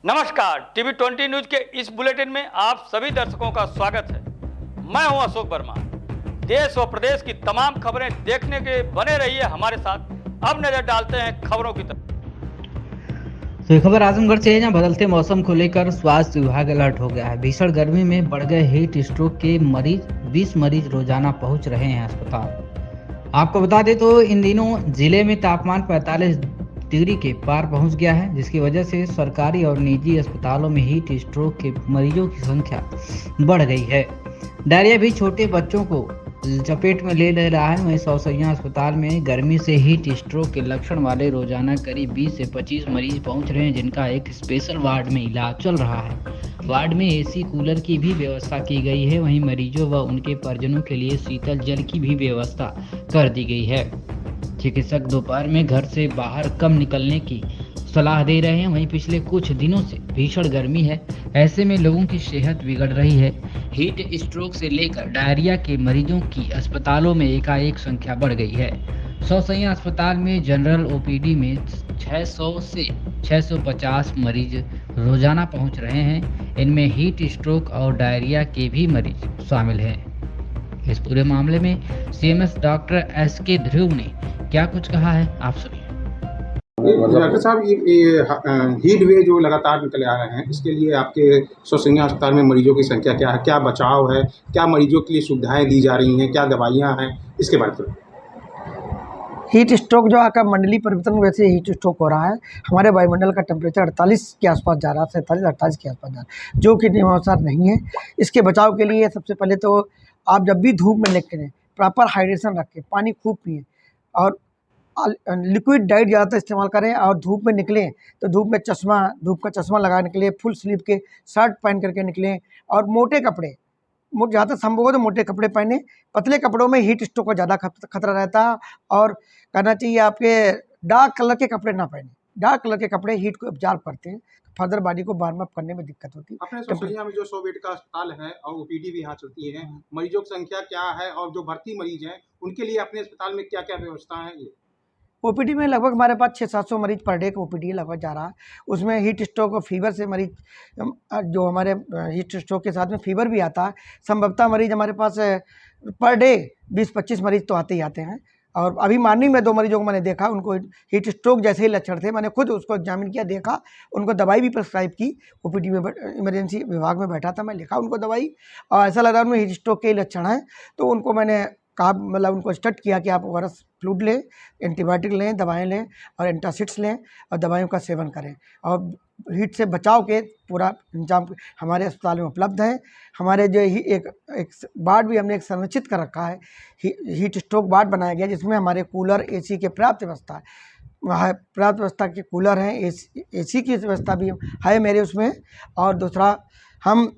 नमस्कार, TV 20 news के इस बुलेटिन में आप सभी दर्शकों का स्वागत है। मैं हूं अशोक वर्मा। देश व प्रदेश की तमाम खबरें देखने के बने रहिए हमारे साथ। अब नजर डालते हैं खबरों की तरफ। तो खबर आजमगढ़ से है, जहां बदलते मौसम को लेकर स्वास्थ्य विभाग अलर्ट हो गया है। भीषण गर्मी में बढ़ गए हीट स्ट्रोक के मरीज 20 मरीज रोजाना पहुंच रहे हैं अस्पताल। आपको बता दें तो इन दिनों जिले में तापमान 45 डिग्री के पार पहुंच गया है, जिसकी वजह से सरकारी और निजी अस्पतालों में हीट स्ट्रोक के मरीजों की संख्या बढ़ गई है। डायरिया भी छोटे बच्चों को चपेट में ले रहा है। वहीं सौसैया अस्पताल में गर्मी से हीट स्ट्रोक के लक्षण वाले रोजाना करीब 20 से 25 मरीज पहुंच रहे हैं, जिनका एक स्पेशल वार्ड में इलाज चल रहा है। वार्ड में एसी कूलर की भी व्यवस्था की गई है। वहीं मरीजों व उनके परिजनों के लिए शीतल जल की भी व्यवस्था कर दी गई है। चिकित्सक दोपहर में घर से बाहर कम निकलने की सलाह दे रहे हैं। वहीं पिछले कुछ दिनों से भीषण गर्मी है, ऐसे में लोगों की सेहत बिगड़ रही है। हीट स्ट्रोक से लेकर डायरिया के मरीजों की अस्पतालों में एकाएक संख्या बढ़ गई है। सौसैया अस्पताल में जनरल ओपीडी में 600 से 650 मरीज रोजाना पहुंच रहे हैं। इनमें हीट स्ट्रोक और डायरिया के भी मरीज शामिल हैं। इस पूरे मामले में सीएमएस डॉक्टर एसके ध्रुव ने क्या कुछ कहा है, आप सुनिए। डॉक्टर साहब, ये हीट वेव जो लगातार निकले आ रहे हैं, इसके लिए आपके सौसैया अस्पताल में मरीजों की संख्या क्या है, क्या बचाव है, क्या मरीजों के लिए सुविधाएं दी जा रही हैं, क्या दवाइयां हैं, इसके बारे में। हीट स्ट्रोक जो आकर मंडलीय परिवर्तन वैसे हीट स्ट्रोक हो रहा है। हमारे वायुमंडल का टेम्परेचर 48 के आसपास जा रहा है, 47-48 के आसपास जा रहा है, जो कि नियमानुसार नहीं है। इसके बचाव के लिए सबसे पहले तो आप जब भी धूप में निकलें, प्रॉपर हाइड्रेशन रखें, पानी खूब पिएँ और लिक्विड डाइट ज़्यादातर इस्तेमाल करें। और धूप में निकलें तो धूप का चश्मा लगाने के लिए फुल स्लीव के शर्ट पहन करके निकलें। और मोटे कपड़े, जहाँ तक संभव हो तो मोटे कपड़े पहने। पतले कपड़ों में हीट स्ट्रोक का ज़्यादा खतरा रहता है। और करना चाहिए आपके डार्क कलर के कपड़े ना पहने। डार्क कलर के कपड़े हीट को ऑब्जर्व करते हैं, फर्दर बॉडी को वार्म अप करने में दिक्कत होती है। अपने सौसैया में जो 100 बेड का अस्पताल है और ओपीडी भी यहाँ चलती है, मरीजों की संख्या क्या है और जो भर्ती मरीज हैं उनके लिए अपने अस्पताल में क्या क्या व्यवस्था है? ये ओपीडी में लगभग हमारे पास 600-700 मरीज पर डे का ओपीडी लगभग जा रहा है। उसमें हीट स्ट्रोक और फीवर से मरीज, जो हमारे हीट स्ट्रोक के साथ में फीवर भी आता है। संभवतः मरीज हमारे पास पर डे 20-25 मरीज तो आते ही आते हैं। और अभी मॉर्निंग में 2 मरीजों को मैंने देखा, उनको हीट स्ट्रोक जैसे ही लक्षण थे। मैंने खुद उसको एग्जामिन किया, देखा, उनको दवाई भी प्रिस्क्राइब की। ओपीडी में इमरजेंसी विभाग में बैठा था, मैं लिखा उनको दवाई, और ऐसा लग रहा है उनमें हीट स्ट्रोक के ही लक्षण हैं। तो उनको मैंने कहा, मतलब उनको स्टार्ट किया कि आप ओआरएस फ्लूइड लें, एंटीबायोटिक लें, दवाएं लें और एंटासिड्स लें और दवाइयों का सेवन करें। और हीट से बचाव के पूरा इंतजाम हमारे अस्पताल में उपलब्ध है। हमारे जो एक वार्ड भी हमने एक संरक्षित कर रखा है, हीट स्ट्रोक वार्ड बनाया गया, जिसमें हमारे कूलर, एसी के पर्याप्त व्यवस्था है। वहाँ पर्याप्त व्यवस्था के कूलर हैं, एसी की व्यवस्था भी है मेरे उसमें। और दूसरा, हम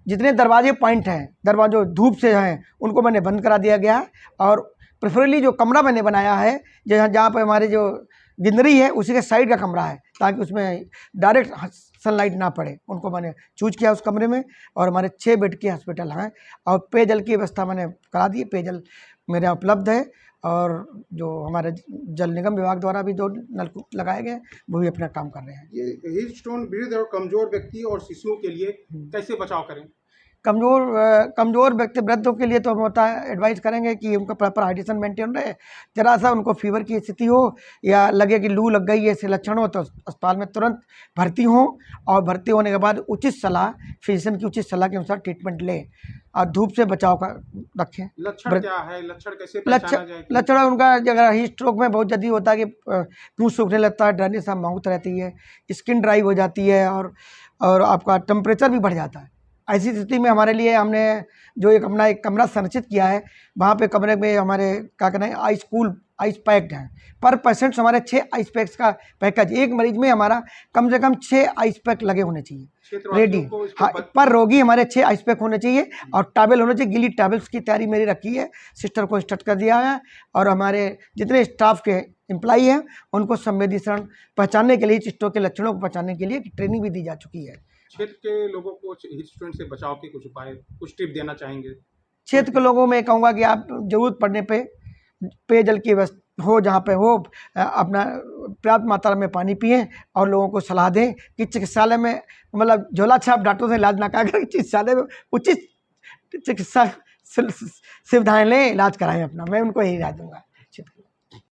जितने दरवाजे पॉइंट हैं, दरवाजों धूप से हैं, उनको मैंने बंद करा दिया गया है। और प्रेफरेबली जो कमरा मैंने बनाया है, जहाँ पर हमारे जो गिनरी है उसी के साइड का कमरा है, ताकि उसमें डायरेक्ट सनलाइट ना पड़े, उनको मैंने चूज किया उस कमरे में। और हमारे 6 बेड के हॉस्पिटल हैं और पेयजल की व्यवस्था मैंने करा दी। पेयजल मेरे यहाँ उपलब्ध है। और जो हमारे जल निगम विभाग द्वारा भी 2 नलकूप लगाए गए, वो भी अपना काम कर रहे हैं। ये हीट स्ट्रोक वृद्ध और कमजोर व्यक्ति और शिशुओं के लिए कैसे बचाव करें? कमज़ोर व्यक्ति, वृद्धों के लिए तो हम होता है एडवाइस करेंगे कि उनका प्रॉपर हाइड्रेशन मेंटेन रहे। जरा सा उनको फीवर की स्थिति हो या लगे कि लू लग गई, ऐसे लक्षण हो, तो अस्पताल में तुरंत भर्ती हों। और भर्ती होने के बाद उचित सलाह, फिजिशियन की उचित सलाह के अनुसार ट्रीटमेंट लें और धूप से बचाव का रखें। लक्षण क्या है? लक्षण कैसे पहचाना जाए? लक्षण उनका, अगर हीट स्ट्रोक में बहुत जल्दी होता है कि मुँह सूखने लगता है, ड्राइनेस माउथ रहती है, स्किन ड्राई हो जाती है और आपका टेम्परेचर भी बढ़ जाता है। ऐसी स्थिति में हमारे लिए हमने जो एक कमरा संरक्षित किया है, वहाँ पे कमरे में हमारे क्या कहना है, आइस पैक्ड हैं। पर पेशेंट्स हमारे 6 आइस पैक्स का पैकेज, एक मरीज में हमारा कम से कम 6 आइस पैक लगे होने चाहिए रेडी। हाँ, पर रोगी हमारे 6 आइस पैक होने चाहिए और टॉवल होने चाहिए। गीली टॉवल्स की तैयारी मेरी रखी है, सिस्टर को स्टार्ट कर दिया है। और हमारे जितने स्टाफ के एम्प्लॉई हैं, उनको संवेदीकरण पहचानने के लिए, स्ट्रोक के लक्षणों को पहचानने के लिए ट्रेनिंग भी दी जा चुकी है। क्षेत्र के लोगों को हीट स्ट्रोक से बचाव के कुछ उपाय, कुछ टिप देना चाहेंगे? क्षेत्र के लोगों में कहूँगा कि आप ज़रूरत पड़ने पे पेयजल की व्यवस्था हो, जहाँ पे हो अपना पर्याप्त मात्रा में पानी पिएं और लोगों को सलाह दें कि चिकित्सालय में मतलब झोला छाप डॉक्टरों से इलाज ना कराकर चिकित्सालय में उचित चिकित्सा सुविधाएं लें, इलाज कराएं अपना। मैं उनको यही राय दूंगा।